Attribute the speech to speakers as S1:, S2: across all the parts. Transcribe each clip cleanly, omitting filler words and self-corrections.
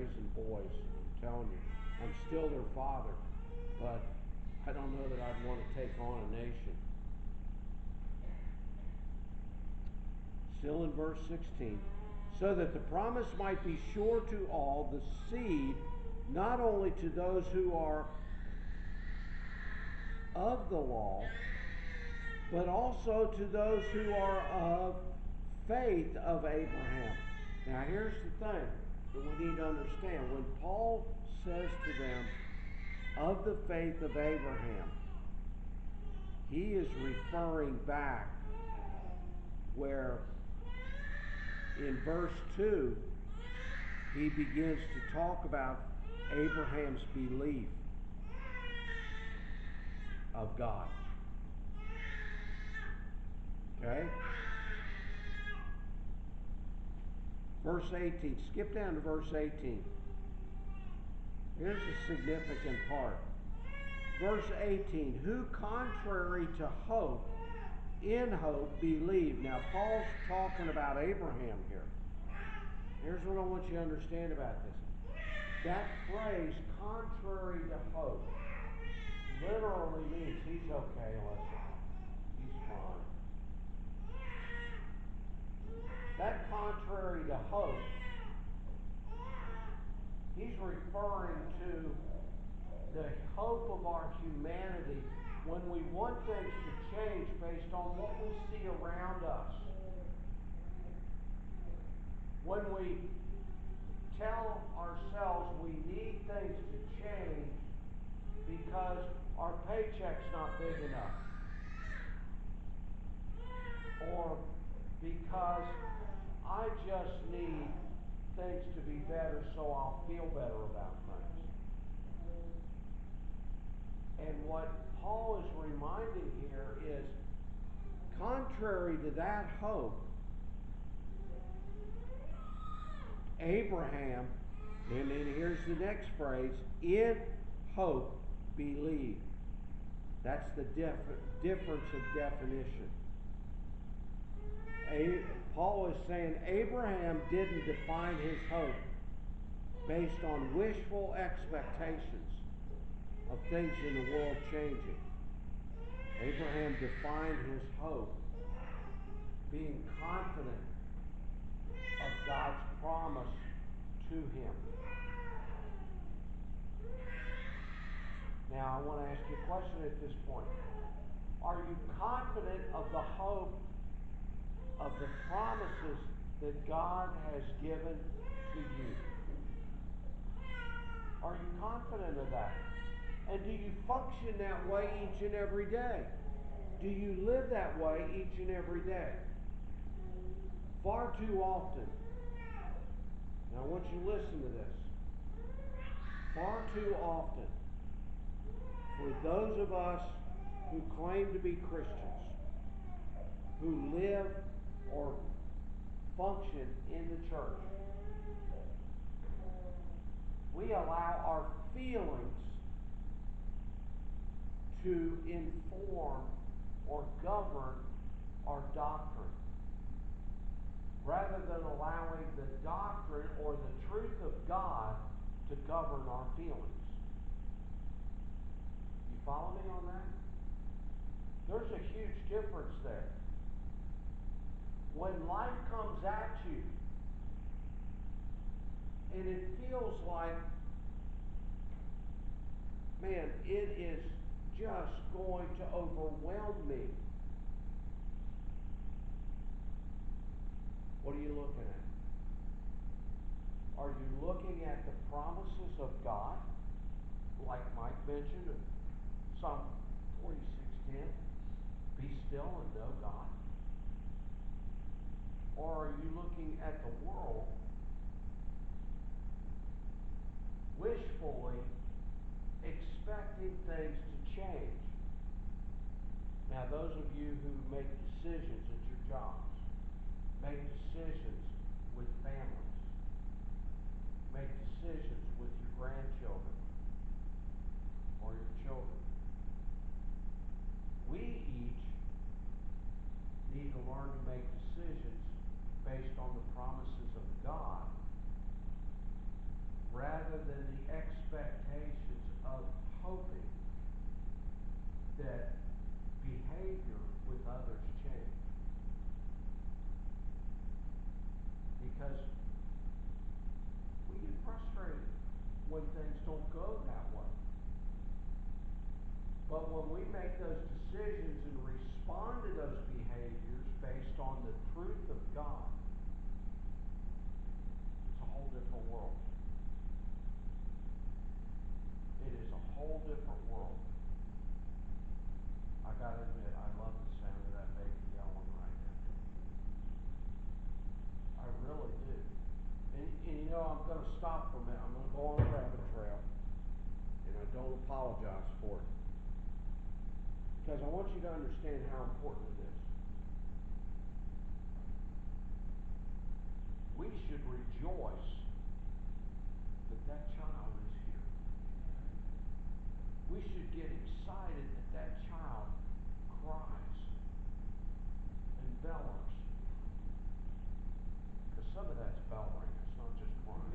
S1: raising boys. I'm telling you, I'm still their father, but I don't know that I'd want to take on a nation. Still in verse 16. So that the promise might be sure to all, the seed, not only to those who are of the law, but also to those who are of faith of Abraham. Now here's the thing that we need to understand. When Paul says to them, of the faith of Abraham, he is referring back where in verse 2 he begins to talk about Abraham's belief of God. Okay? Verse 18. Skip down to verse 18. Here's the significant part. Verse 18. Who contrary to hope, in hope, believed. Now, Paul's talking about Abraham here. Here's what I want you to understand about this. That phrase, contrary to hope, literally means he's okay, listen. He's fine. That contrary to hope, he's referring to the hope of our humanity when we want things to change based on what we see around us. When we tell ourselves we need things to change because our paycheck's not big enough, or because I just need things to be better so I'll feel better about things. And what Paul is reminding here is, contrary to that hope, Abraham, and then here's the next phrase, in hope believe. That's the difference of definition. Paul is saying Abraham didn't define his hope based on wishful expectations of things in the world changing. Abraham defined his hope being confident of God's promise to him. Now, I want to ask you a question at this point. Are you confident of the hope of the promises that God has given to you? Are you confident of that? And do you function that way each and every day? Do you live that way each and every day? Far too often. Now I want you to listen to this. Far too often, for those of us who claim to be Christians, who live or function in the church, we allow our feelings to inform or govern our doctrine, rather than allowing the doctrine or the truth of God to govern our feelings. You follow me on that? There's a huge difference there. When life comes at you and it feels like, man, it is just going to overwhelm me, what are you looking at? Are you looking at the promises of God, like Mike mentioned in Psalm 46:10, be still and know God? Or are you looking at the world wishfully expecting things to change? Now, those of you who make decisions at your jobs, make decisions with families, make decisions with your grandchildren or your children, we each need to learn to make decisions based on the promises of God rather than the expectations of hoping that behavior with others change. Because we get frustrated when things don't go that way. But when we make those decisions and respond to those behaviors based on the truth of God, it's a whole different world. It is a whole different world. I gotta admit, I love the sound of that baby yelling right now. I really do. And you know, I'm gonna stop for a minute. I'm gonna go on a rabbit trail. And I don't apologize for it. Because I want you to understand how important it is. We should rejoice that that child is here. We should get excited that that child cries and bellers. Because some of that's bellering, it's not just crying.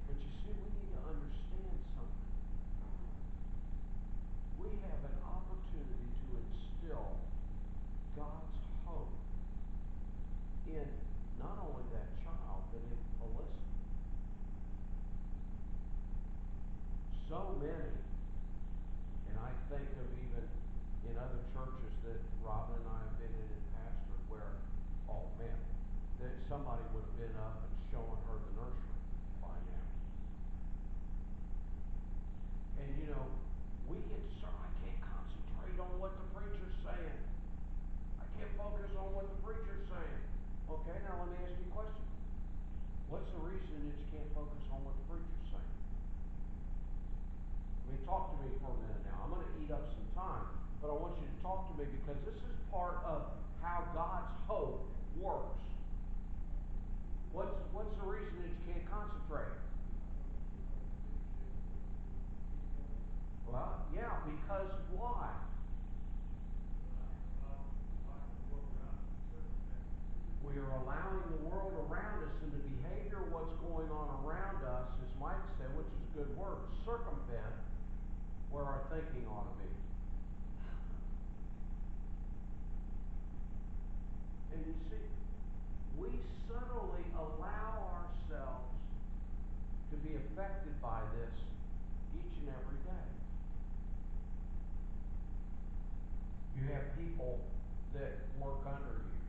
S1: But you see, we need to understand something. We have an opportunity to instill God's hope in not only that child, but in Alyssa. So many, and I think of even in other churches that Robin and I have been in and pastored where, oh man, that somebody would have been up and showing her the nursery by now. And you know, we get I can't concentrate on what the preacher's saying. I can't focus on what the preacher's saying. Okay, now let me ask you a question. What's the reason that you can't focus on what the preacher's saying? I mean, talk to me for a minute now. I'm going to eat up some time, but I want you to talk to me because this is part of how God's hope works. What's the reason that you can't concentrate? Well, yeah, because why? We are allowing the world around us and the behavior of what's going on around us, as Mike said, which is a good word, circumvent where our thinking ought to be. And you see, we subtly allow ourselves to be affected by this each and every day. You have people that work under you.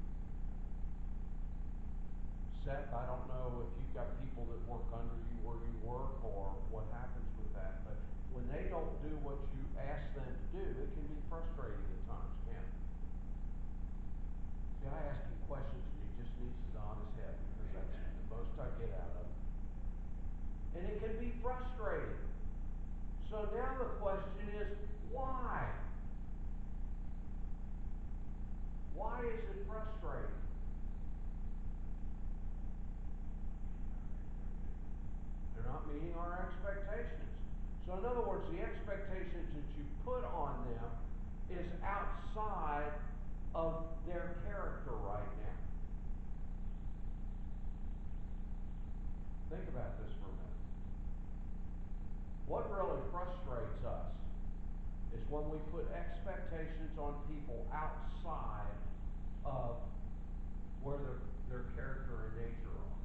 S1: Seth, I don't know if you've got people that work under you where you work or what happens with that, but when they don't do what you ask them to do, it can be frustrating at times, can't it? See, I ask him questions and he just needs to nod his head because that's the most I get out of him. And it can be frustrating. So now the question is, why? Why is it frustrating? They're not meeting our expectations. So in other words, the expectations that you put on them is outside of their character right now. Think about this for a minute. What really frustrates us is when we put expectations on people outside of where their character and nature are.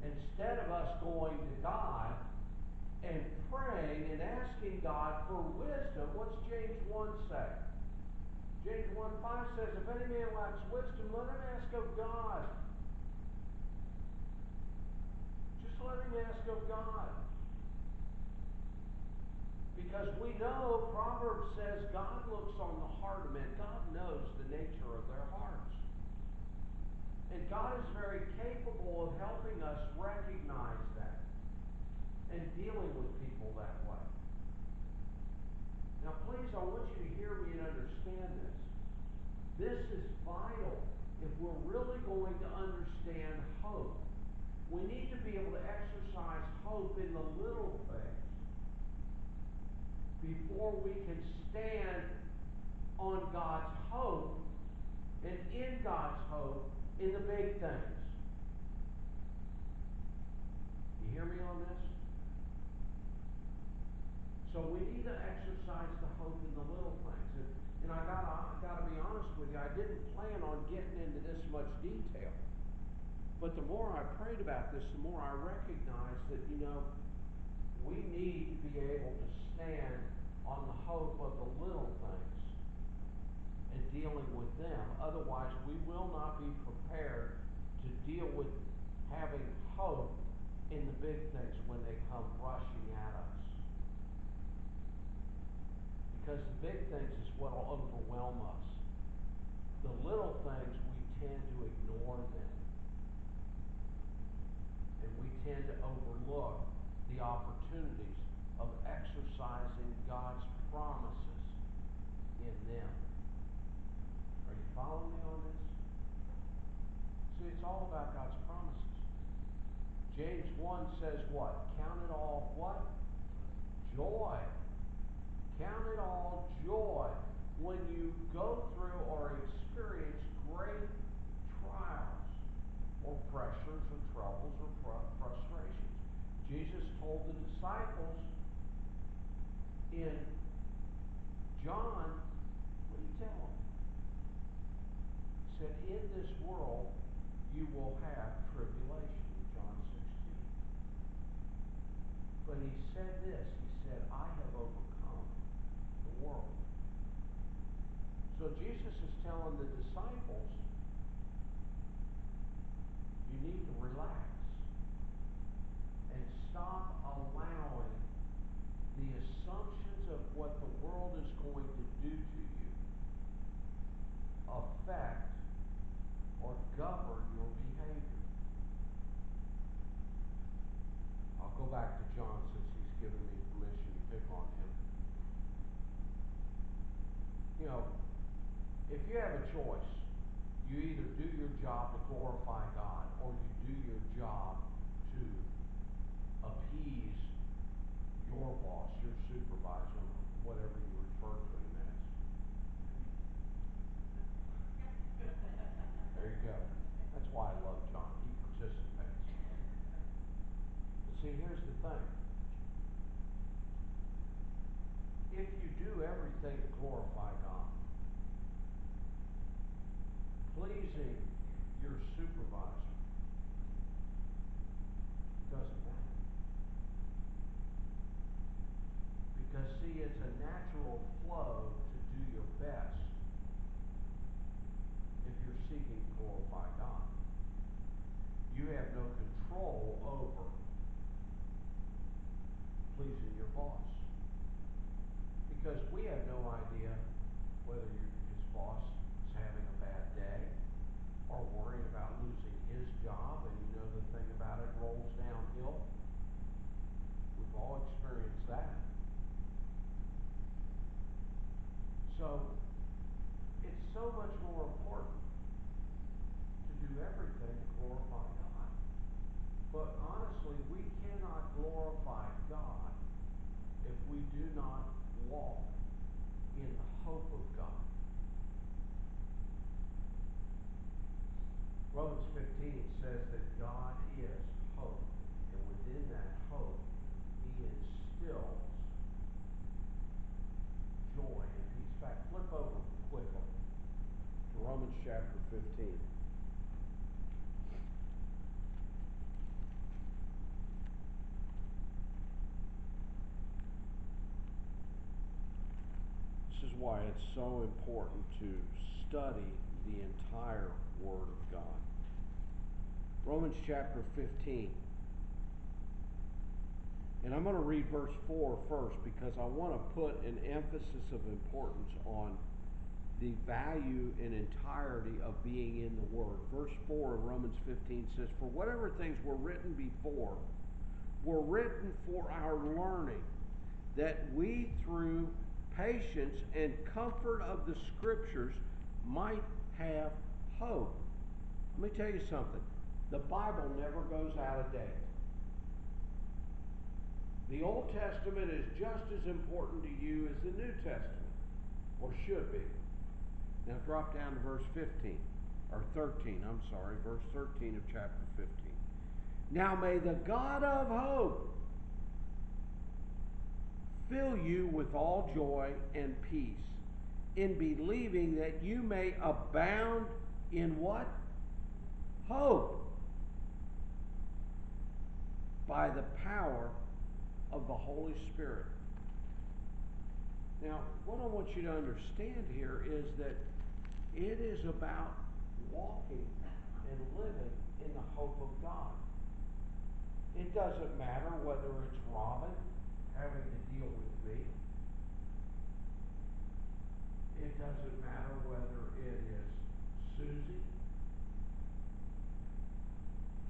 S1: Instead of us going to God and praying and asking God for wisdom, what's James 1 say? James 1:5 says, if any man lacks wisdom, let him ask of God. Just let him ask of God. Because we know Proverbs says God looks on the heart of men. God knows the nature of their hearts. And God is very capable of helping us recognize that and dealing with people that way. Now please, I want you to hear me and understand this. This is vital if we're really going to understand hope. We need to be able to exercise hope in the little things before we can stand on God's hope and in God's hope in the big things. hear me on this? So we need to exercise the hope in the little things. And I gotta be honest with you, I didn't plan on getting into this much detail. But the more I prayed about this, the more I recognized that, we need to be able to stand on the hope of the little things and dealing with them. Otherwise, we will not be prepared to deal with having hope in the big things when they come rushing at us. Because the big things is what will overwhelm us. The little things, we tend to ignore them. And we tend to overlook the opportunities of exercising God's promises in them. Are you following me on this? See, it's all about God's promises. James 1 says what? Count it all what? Joy. Count it all joy when you go through or experience great trials or pressures or troubles or frustrations. Jesus told the disciples in John, what did he tell them? He said, in this world you will have tribulation, in John 16. But he said this, he said, I have overcome the world. So Jesus is telling the disciples, you need to relax and stop allowing the assumptions of what the world is going to do to you affect or govern your behavior. I'll go back to John since he's given me permission to pick on him. If you have a choice, you either do your job to glorify God or you do your job to appease your boss, your supervisor, whatever you refer to him as. There you go. That's why I love John. He participates. But see, here's the thing. If you do everything to glorify God, pleasing your supervisor doesn't matter. Because see, it's a natural flow to do your best if you're seeking to glorify God. You have no control over pleasing your boss. Because we have no idea whether his boss is having a bad day or worrying about losing his job, and the thing about it rolls downhill. We've all experienced that. So, it's so much more important to do everything to glorify God. But honestly, we cannot glorify God if we do not walk in the hope of God. Romans 15 says that God is hope, and within that hope, he instills joy and peace. In fact, flip over quickly to Romans chapter 15. This is why it's so important to study the entire Word of God. Romans chapter 15. And I'm going to read verse 4 first because I want to put an emphasis of importance on the value and entirety of being in the Word. Verse 4 of Romans 15 says, for whatever things were written before were written for our learning, that we through patience and comfort of the Scriptures might have hope. Let me tell you something. The Bible never goes out of date. The Old Testament is just as important to you as the New Testament, or should be. Now drop down to verse 15, or 13, verse 13 of chapter 15. Now may the God of hope fill you with all joy and peace in believing that you may abound in what? Hope. By the power of the Holy Spirit. Now, what I want you to understand here is that it is about walking and living in the hope of God. It doesn't matter whether it's Robin having to deal with me. It doesn't matter whether it is Susie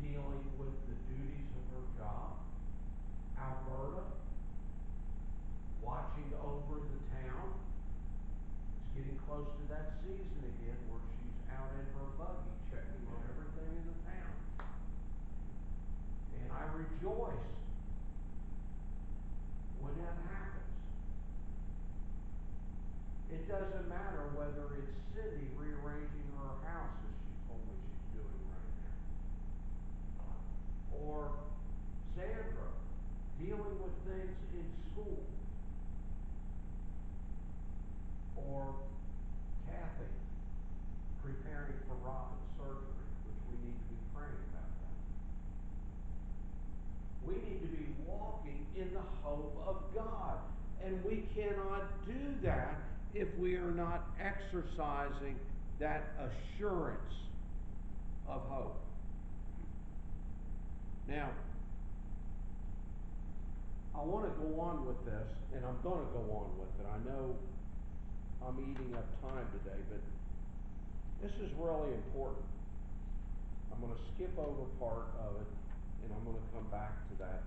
S1: dealing with the duties of her job, Alberta watching over the town. It's getting close to that season again where she's out in her buggy checking on everything in the town. And I rejoice when that happens. It doesn't matter whether it's Cindy rearranging her house as she told me she's doing right now. Or Sandra dealing with things in school. Or Kathy preparing for Robin's surgery, which we need to be praying about that. We need to be walking in the hope of God. And we cannot do that if we are not exercising that assurance of hope. Now, I want to go on with this, and I'm going to go on with it. I know I'm eating up time today, but this is really important. I'm going to skip over part of it, and I'm going to come back to that.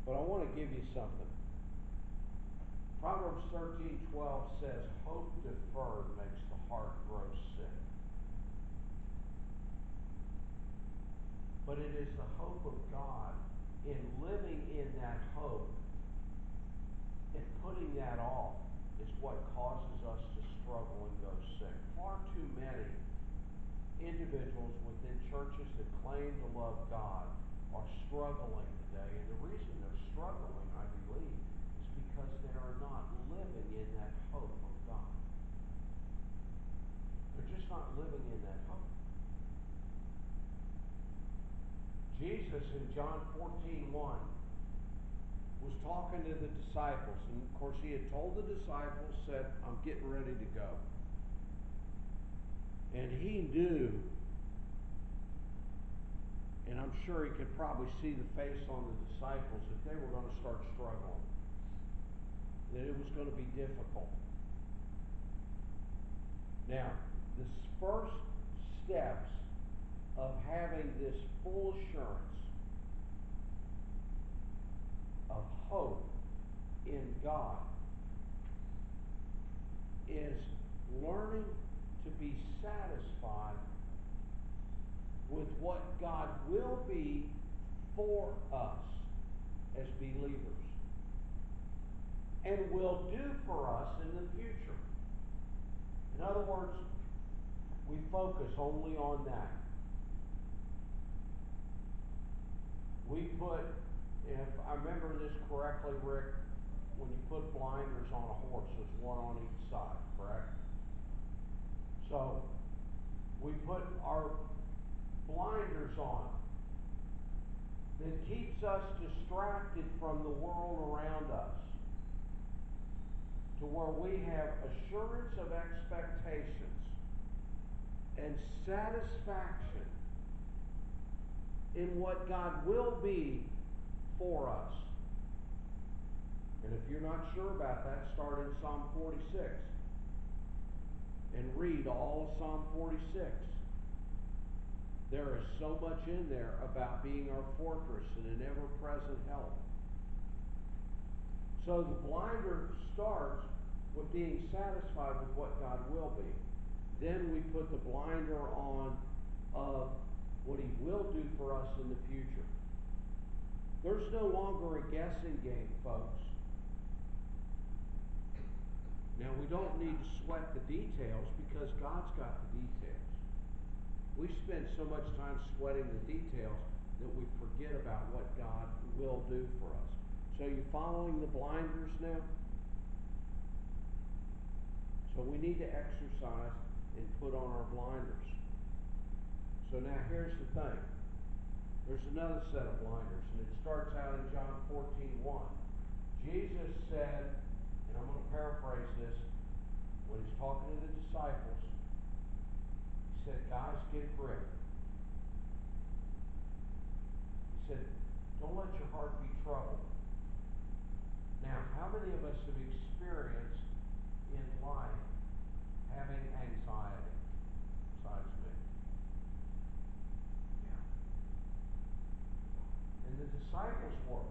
S1: But I want to give you something. Proverbs 13:12 says, hope deferred makes the heart grow sick. But it is the hope of God in living in that hope and putting that off is what causes us to struggle and go sick. Far too many individuals within churches that claim to love God are struggling today. And the reason they're struggling, I believe, is because they are not living in that hope of God. They're just not living in that hope. Jesus in John 14:1 was talking to the disciples, and of course he had told the disciples, said, I'm getting ready to go. And he knew, and I'm sure he could probably see the face on the disciples, that they were going to start struggling, that it was going to be difficult. Now, the first steps of having this full assurance of hope in God is learning to be satisfied with what God will be for us as believers and will do for us in the future. In other words, we focus only on that. We put, if I remember this correctly, Rick, when you put blinders on a horse, there's one on each side, correct? So, we put our blinders on that keeps us distracted from the world around us to where we have assurance of expectations and satisfaction in what God will be for us. And if you're not sure about that, start in Psalm 46 and read all of Psalm 46. There is so much in there about being our fortress and an ever-present help. So the blinder starts with being satisfied with what God will be. Then we put the blinder on of what he will do for us in the future. There's no longer a guessing game, folks. Now, we don't need to sweat the details because God's got the details. We spend so much time sweating the details, that we forget about what God will do for us. So you following the blinders now? So we need to exercise and put on our blinders. So now here's the thing. There's another set of blinders, and it starts out in John 14:1. Jesus said, and I'm going to paraphrase this, when he's talking to the disciples, he said, guys, get a grip. He said, don't let your heart be troubled. Now, how many of us have experienced in life having anxiety? Besides me. Yeah. And the disciples were.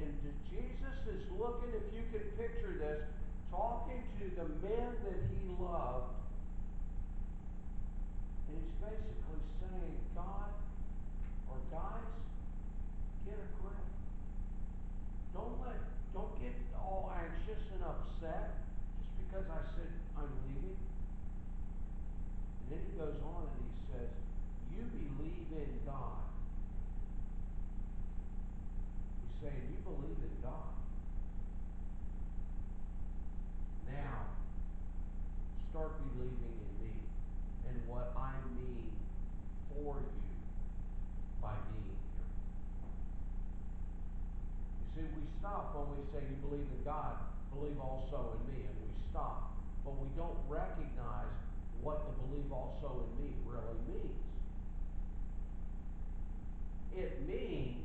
S1: And Jesus is looking, if you can picture this, talking to the men that he loved. And he's basically saying, God, or guys, get a grip. Don't get all anxious and upset just because I said I'm leaving. And then he goes on and he says, you believe in God. He's saying, you believe in God. Now, start believing in me and what I mean for you by being here. You see, we stop when we say you believe in God, believe also in me, and we stop. But we don't recognize what the believe also in me really means. It means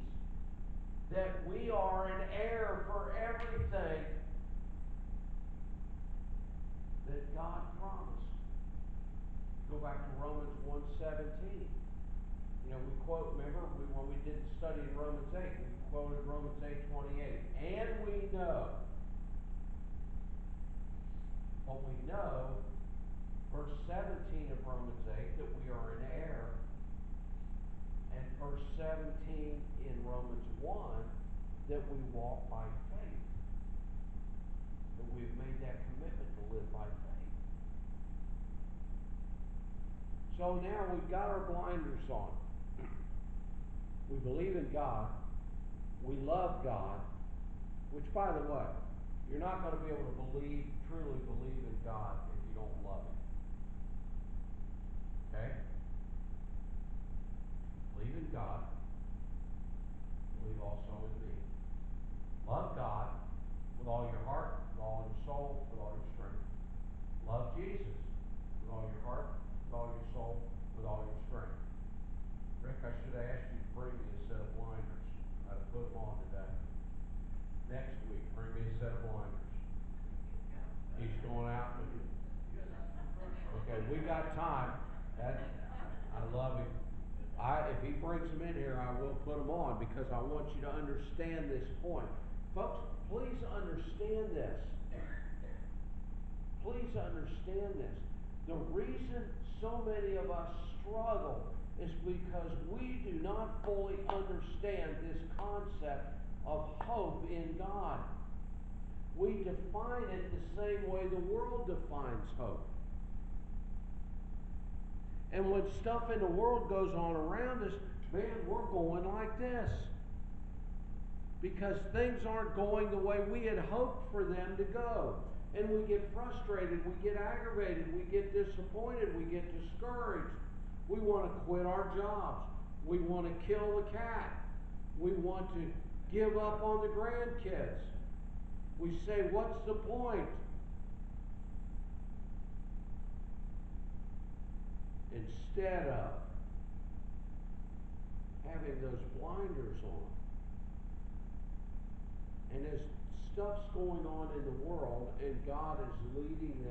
S1: that we are an heir for everything that God promised. Go back to Romans 1:17. You know, we quote, remember, when we did the study in Romans 8, we quoted Romans 8:28. And we know, verse 17 of Romans 8, that we are an heir, and verse 17 in Romans 1, that we walk by faith. That we've made that commitment to live by faith. So now we've got our blinders on. We believe in God. We love God. Which, by the way, you're not going to be able to truly believe in God if you don't love Him. Okay? Believe in God. Believe also in me. Love God with all your heart, with all your soul, with all your strength. Love Jesus with all your heart, with all your soul, with all your strength. Rick, I should have asked you to bring me a set of blinders. I'd have put them on today. Next week, bring me a set of blinders. He's going out. Okay, we got time. I love him. If he brings them in here, I will put them on because I want you to understand this point. Folks, please understand this. Please understand this. The reason so many of us struggle is because we do not fully understand this concept of hope in God. We define it the same way the world defines hope. And when stuff in the world goes on around us, man, we're going like this. Because things aren't going the way we had hoped for them to go. And we get frustrated, we get aggravated, we get disappointed, we get discouraged. We want to quit our jobs. We want to kill the cat. We want to give up on the grandkids. We say, what's the point? Instead of having those blinders on. And as stuff's going on in the world and God is leading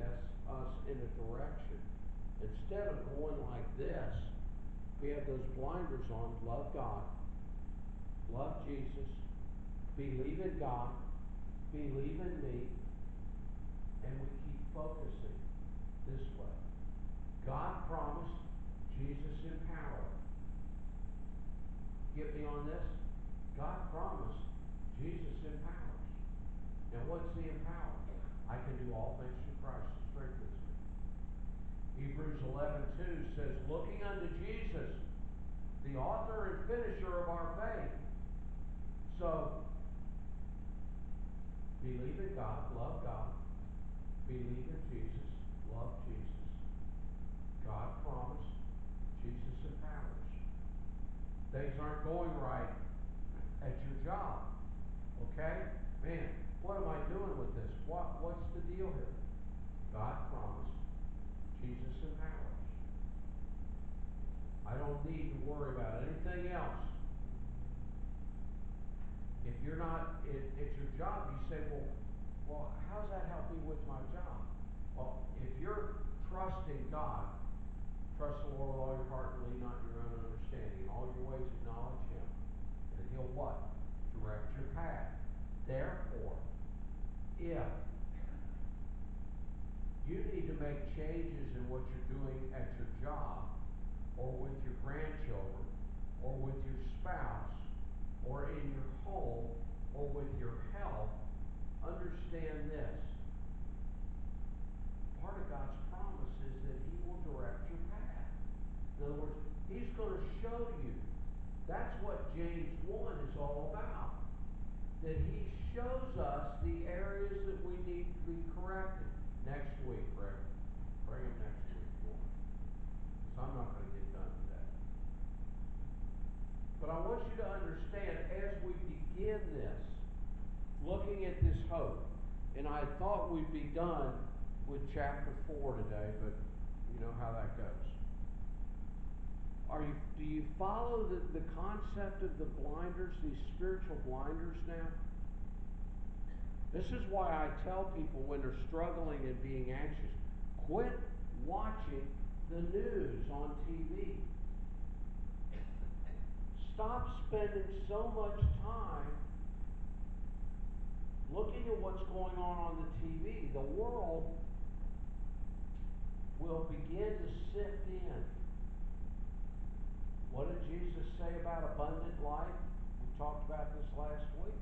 S1: us in a direction, instead of going like this, we have those blinders on. Love God, love Jesus, believe in God, believe in me, and we keep focusing this way. God promised, Jesus empowered. Get me on this? God promised, Jesus empowers. Now what's the empower? I can do all things through Christ who strengthens me. Hebrews 11:2 says, looking unto Jesus, the the author and finisher of our faith. So, believe in God, love God, believe in Jesus, love Jesus. God promised, Jesus empowers. Things aren't going right at your job. Okay? Man, what am I doing with this? What's the deal here? God promised, Jesus empowers. I don't need to worry about anything else. If you're not at your job, you say, well, how does that help me with my job? Well, if you're trusting God, trust the Lord with all your heart and lean not your own understanding. In all your ways acknowledge Him. And He'll what? Direct your path. Therefore, if you need to make changes in what you're doing at your job, or with your grandchildren, or with your spouse, or in your home, or with your health, understand this. Part of God's promise is that He will direct your path. In other words, He's going to show you. That's what James 1 is all about. That He shows us the areas that we need to be corrected. Next week, Rick. Bring them next week for me. Because I'm not going to get done today. But I want you to understand, as we begin this, looking at this hope, and I thought we'd be done with chapter 4 today, but you know how that goes. Do you follow the concept of the blinders, these spiritual blinders now? This is why I tell people when they're struggling and being anxious, quit watching the news on TV. Stop spending so much time looking at what's going on the TV. The world will begin to sift in. What did Jesus say about abundant life? We talked about this last week.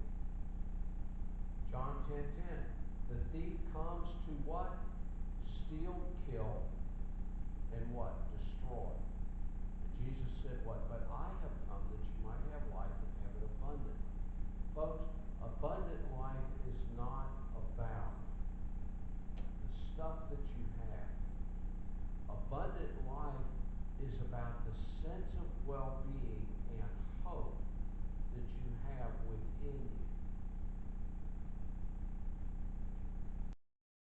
S1: John 10:10. The thief comes to what? Steal, kill, and what? Destroy. And Jesus said what? But I have come that you might have life and have it abundantly. Folks, abundant life is not about the stuff that you have. Abundant life is about the sense of well-being and hope that you have within